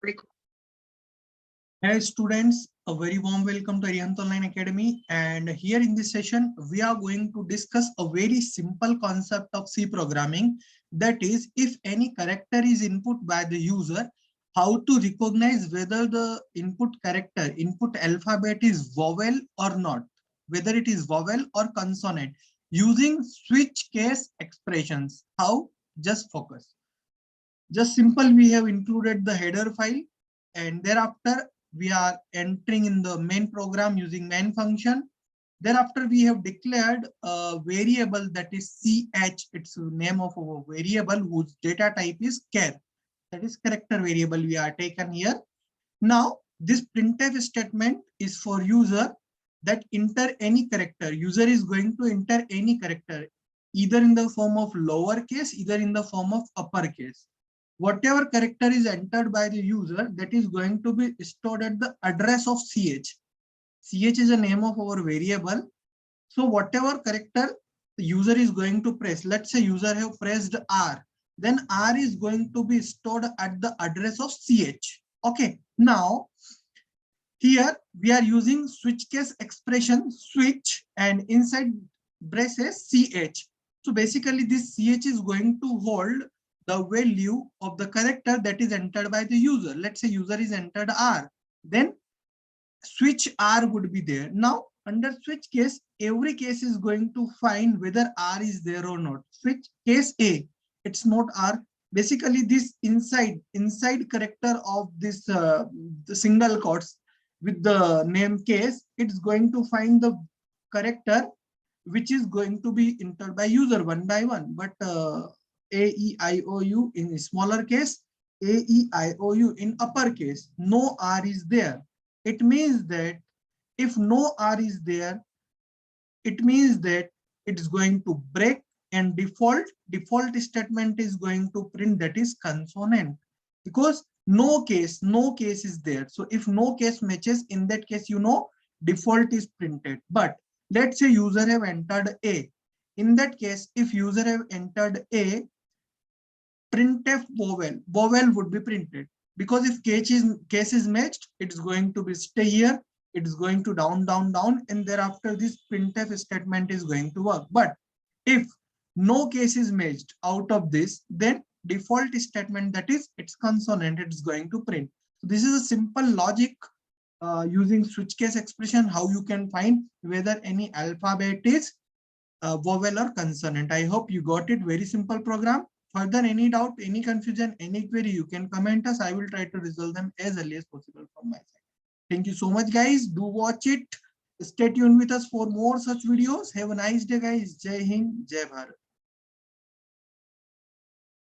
Record. Hey students, a very warm welcome to Arihant Online Academy, and here in this session we are going to discuss a very simple concept of C programming, that is, if any character is input by the user, how to recognize whether the input alphabet is vowel or not, whether it is vowel or consonant, using switch case expressions. How? Just focus. Just simple, we have included the header file, and thereafter we are entering in the main program using main function. Thereafter we have declared a variable that is ch. It's the name of our variable whose data type is char. That is character variable we are taken here. Now this printf statement is for user that enter any character. User is going to enter any character either in the form of lowercase, either in the form of uppercase. Whatever character is entered by the user, that is going to be stored at the address of ch. Ch is the name of our variable. So whatever character the user is going to press, let's say user have pressed R, then R is going to be stored at the address of ch. Okay, now here we are using switch case expression switch and inside braces ch. So basically this ch is going to hold the value of the character that is entered by the user. Let's say user is entered R, then switch R would be there. Now under switch case, every case is going to find whether R is there or not. Switch case A, it's not R. Basically this inside character of this the single quotes with the name case, it's going to find the character which is going to be entered by user one by one. But A, E, I, O, U in smaller case, A, E, I, O, U in uppercase, no R is there. It means that if no R is there, it means that it's going to break, and default statement is going to print that is consonant, because no case is there. So if no case matches, in that case, default is printed. But let's say user have entered A. In that case, if user have entered A, printf vowel would be printed, because if case is matched, it's going to be stay here, it's going to down, and thereafter this printf statement is going to work. But if no case is matched out of this, then default statement, that is it's consonant, it's going to print. So this is a simple logic using switch case expression, how you can find whether any alphabet is vowel or consonant. I hope you got it. Very simple program. Further, any doubt, any confusion, any query, you can comment us. I will try to resolve them as early as possible from my side. Thank you so much, guys. Do watch it. Stay tuned with us for more such videos. Have a nice day, guys. Jai Hind, Jai Bharat.